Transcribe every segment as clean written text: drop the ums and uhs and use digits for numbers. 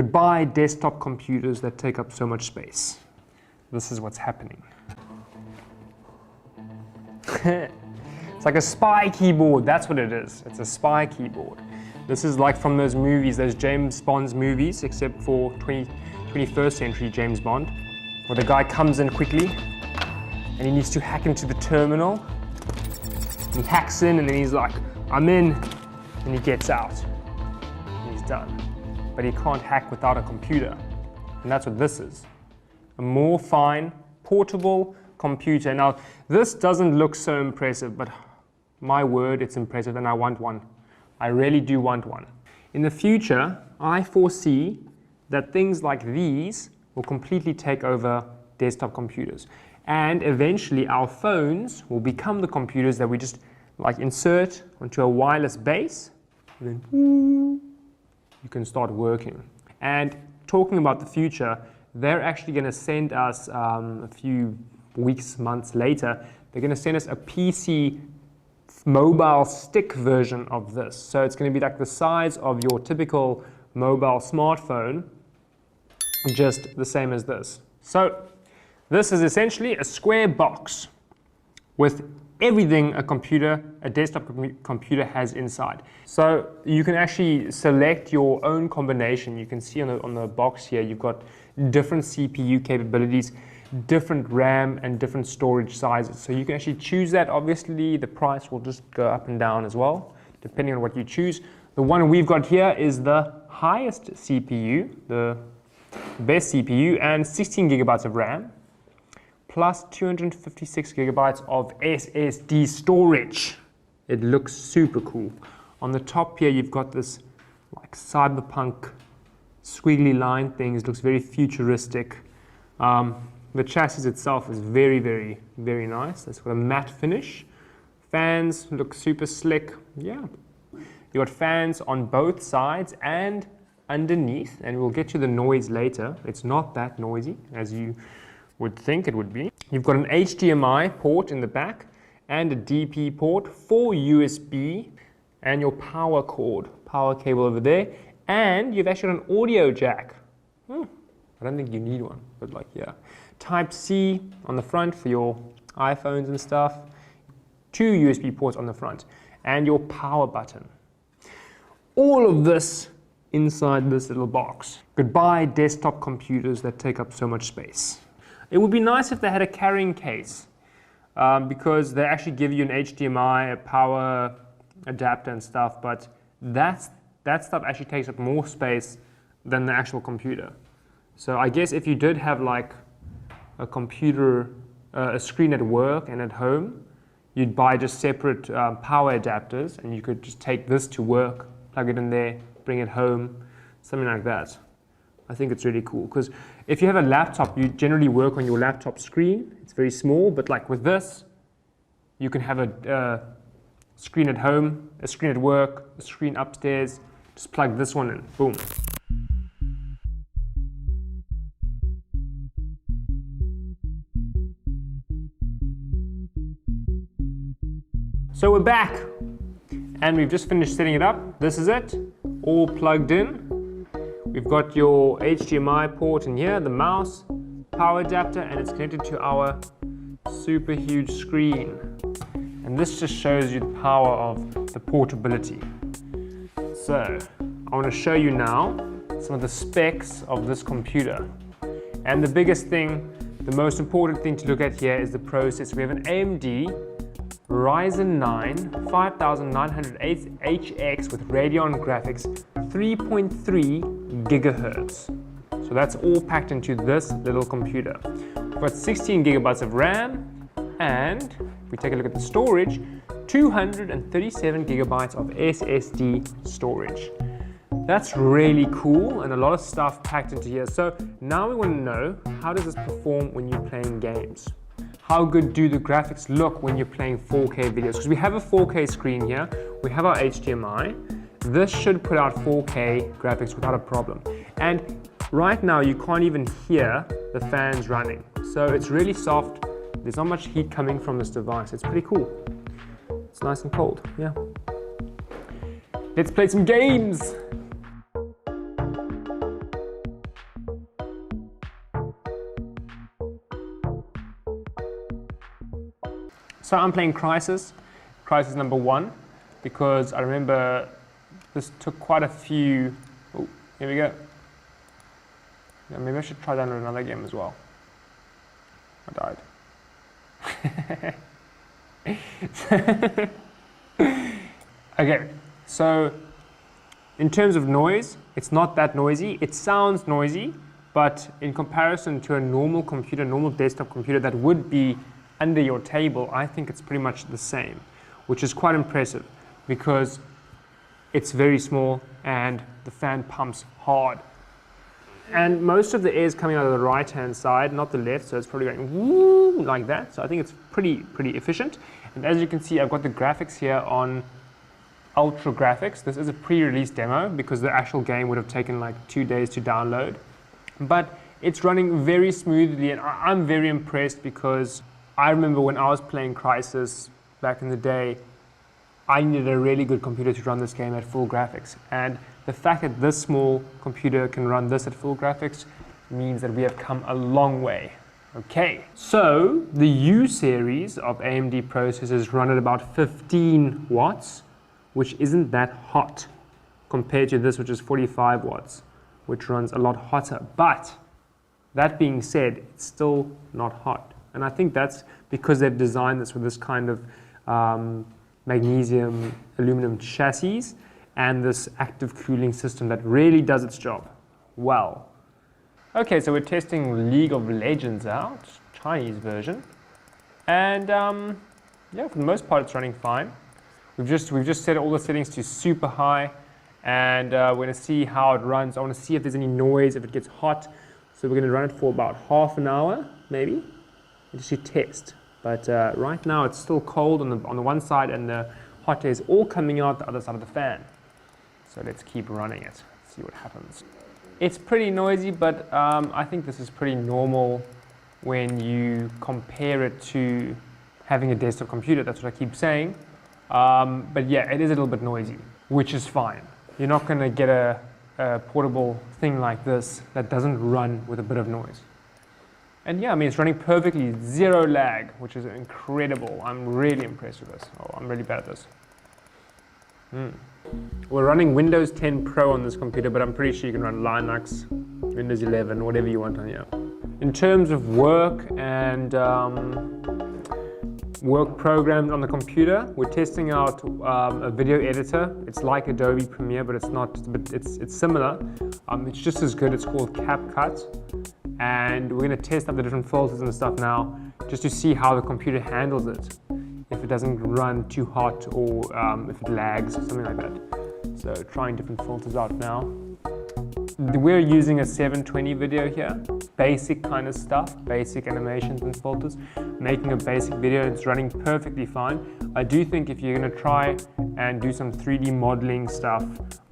Goodbye desktop computers that take up so much space. This is what's happening. It's like a spy keyboard, that's what it is. It's a spy keyboard. This is like from those movies, those James Bond's movies, except for 21st century James Bond, where the guy comes in quickly and he needs to hack into the terminal. He hacks in and then he's like, I'm in, and he gets out. And he's done. But he can't hack without a computer. And that's what this is. A Morefine portable computer. Now, this doesn't look so impressive, but my word, it's impressive and I want one. I really do want one. In the future, I foresee that things like these will completely take over desktop computers. And eventually our phones will become the computers that we just like insert onto a wireless base, and then you can start working. And talking about the future, they're actually going to send us a few weeks, months later, they're going to send us a PC mobile stick version of this. So it's going to be like the size of your typical mobile smartphone, just the same as this. So this is essentially a square box with everything a desktop computer has inside. So you can actually select your own combination. You can see on the box here, you've got different CPU capabilities, different RAM and different storage sizes. So you can actually choose that. Obviously, the price will just go up and down as well, depending on what you choose. The one we've got here is the highest CPU, the best CPU, and 16 gigabytes of RAM, plus 256 gigabytes of SSD storage. It looks super cool. On the top here, you've got this like cyberpunk squiggly line things. Looks very futuristic. The chassis itself is very, very, very nice. It's got a matte finish. Fans look super slick. Yeah. You got fans on both sides and underneath, and we'll get to the noise later. It's not that noisy as you would think it would be. You've got an HDMI port in the back and a DP port, 4 USB, and your power cord, power cable over there, and you've actually got an audio jack. I don't think you need one, but like, yeah. Type-C on the front for your iPhones and stuff, 2 USB ports on the front, and your power button. All of this inside this little box. Goodbye desktop computers that take up so much space. It would be nice if they had a carrying case, because they actually give you an HDMI, a power adapter and stuff, but that stuff actually takes up more space than the actual computer. So I guess if you did have like a computer, a screen at work and at home, you'd buy just separate power adapters, and you could just take this to work, plug it in there, bring it home, something like that. I think it's really cool, because if you have a laptop, you generally work on your laptop screen. It's very small, but like with this, you can have a screen at home, a screen at work, a screen upstairs. Just plug this one in, boom. So we're back, and we've just finished setting it up. This is it, all plugged in. We've got your HDMI port in here, the mouse, power adapter, and it's connected to our super huge screen. And this just shows you the power of the portability. So I want to show you now some of the specs of this computer. And the biggest thing, the most important thing to look at here is the processor. We have an AMD Ryzen 9 5900HX with Radeon graphics, 3.3 gigahertz. So that's all packed into this little computer. We've got 16 gigabytes of RAM, and if we take a look at the storage, 237 gigabytes of SSD storage. That's really cool, and a lot of stuff packed into here. So now we want to know, how does this perform when you're playing games? How good do the graphics look when you're playing 4K videos? Because we have a 4K screen here, we have our HDMI. This should put out 4K graphics without a problem. And right now you can't even hear the fans running. So it's really soft. There's not much heat coming from this device. It's pretty cool. It's nice and cold, yeah. Let's play some games. So I'm playing Crisis number 1, because I remember this took quite a few. Oh, here we go. Yeah, maybe I should try download another game as well. I died. Okay, so in terms of noise, it's not that noisy. It sounds noisy, but in comparison to a normal computer, normal desktop computer that would be under your table, I think it's pretty much the same, which is quite impressive because it's very small and the fan pumps hard. And most of the air is coming out of the right-hand side, not the left, so it's probably going woo like that. So I think it's pretty efficient. And as you can see, I've got the graphics here on Ultra Graphics. This is a pre-release demo because the actual game would have taken like 2 days to download. But it's running very smoothly, and I'm very impressed because I remember when I was playing Crisis back in the day, I needed a really good computer to run this game at full graphics. And the fact that this small computer can run this at full graphics means that we have come a long way. Okay, so the U series of AMD processors run at about 15 watts, which isn't that hot compared to this, which is 45 watts, which runs a lot hotter. But that being said, it's still not hot. And I think that's because they've designed this with this kind of magnesium aluminum chassis and this active cooling system that really does its job well. Okay, so we're testing League of Legends out, Chinese version. And yeah, for the most part, it's running fine. We've just set all the settings to super high, and we're going to see how it runs. I want to see if there's any noise, if it gets hot. So we're going to run it for about half an hour, maybe, just to test. But right now it's still cold on the one side, and the hot air is all coming out the other side of the fan. So let's keep running it, see what happens. It's pretty noisy, but I think this is pretty normal when you compare it to having a desktop computer. That's what I keep saying. But yeah, it is a little bit noisy, which is fine. You're not going to get a portable thing like this that doesn't run with a bit of noise. And yeah, I mean, it's running perfectly, zero lag, which is incredible. I'm really impressed with this. Oh, I'm really bad at this. We're running Windows 10 Pro on this computer, but I'm pretty sure you can run Linux, Windows 11, whatever you want on here. In terms of work and work programs on the computer, we're testing out a video editor. It's like Adobe Premiere, but it's not. But it's similar. It's just as good. It's called CapCut, and we're going to test out the different filters and stuff now, just to see how the computer handles it. If it doesn't run too hot, or if it lags, or something like that. So trying different filters out now. We're using a 720 video here, basic kind of stuff, basic animations and filters, making a basic video. It's running perfectly fine. I do think if you're going to try and do some 3D modeling stuff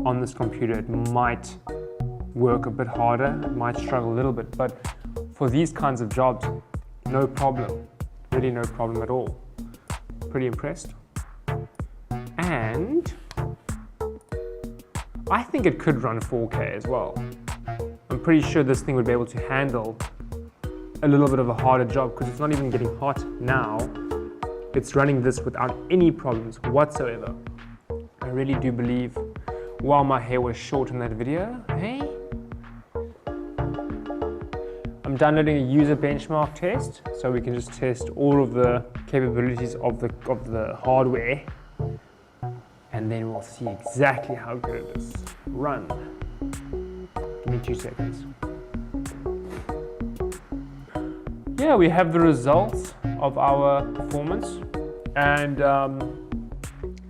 on this computer, it might work a bit harder, it might struggle a little bit, but for these kinds of jobs, no problem, really no problem at all. Pretty impressed. And I think it could run 4K as well. I'm pretty sure this thing would be able to handle a little bit of a harder job because it's not even getting hot now. It's running this without any problems whatsoever. I really do believe, while my hair was short in that video, hey? I'm downloading a user benchmark test, so we can just test all of the capabilities of the hardware, and then we'll see exactly how good it is. Run. Give me 2 seconds. Yeah, we have the results of our performance, and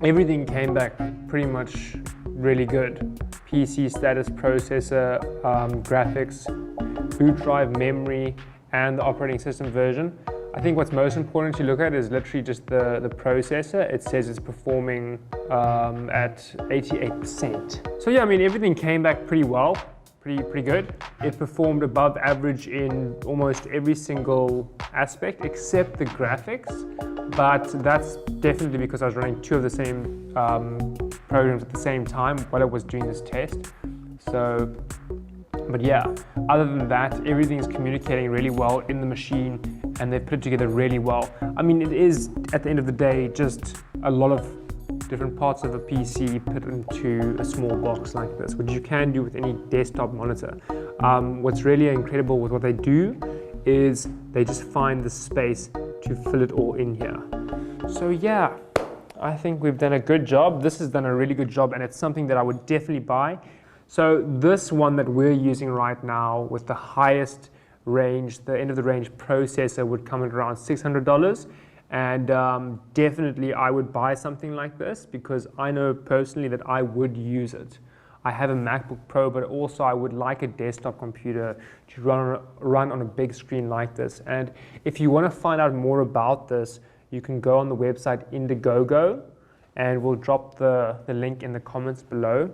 everything came back pretty much really good. PC status, processor, graphics, boot drive, memory, and the operating system version. I think what's most important to look at is literally just the processor. It says it's performing at 88%. So yeah, I mean, everything came back pretty well, pretty good. It performed above average in almost every single aspect except the graphics, but that's definitely because I was running 2 of the same programs at the same time while I was doing this test. So But yeah, other than that, everything is communicating really well in the machine, and they put it together really well. I mean, it is, at the end of the day, just a lot of different parts of a PC put into a small box like this, which you can do with any desktop monitor. What's really incredible with what they do is they just find the space to fill it all in here. So yeah, I think we've done a good job. This has done a really good job, and it's something that I would definitely buy. So this one that we're using right now with the highest range, the end of the range processor, would come at around $600. And definitely I would buy something like this, because I know personally that I would use it. I have a MacBook Pro, but also I would like a desktop computer to run on a big screen like this. And if you want to find out more about this, you can go on the website Indiegogo, and we'll drop the link in the comments below.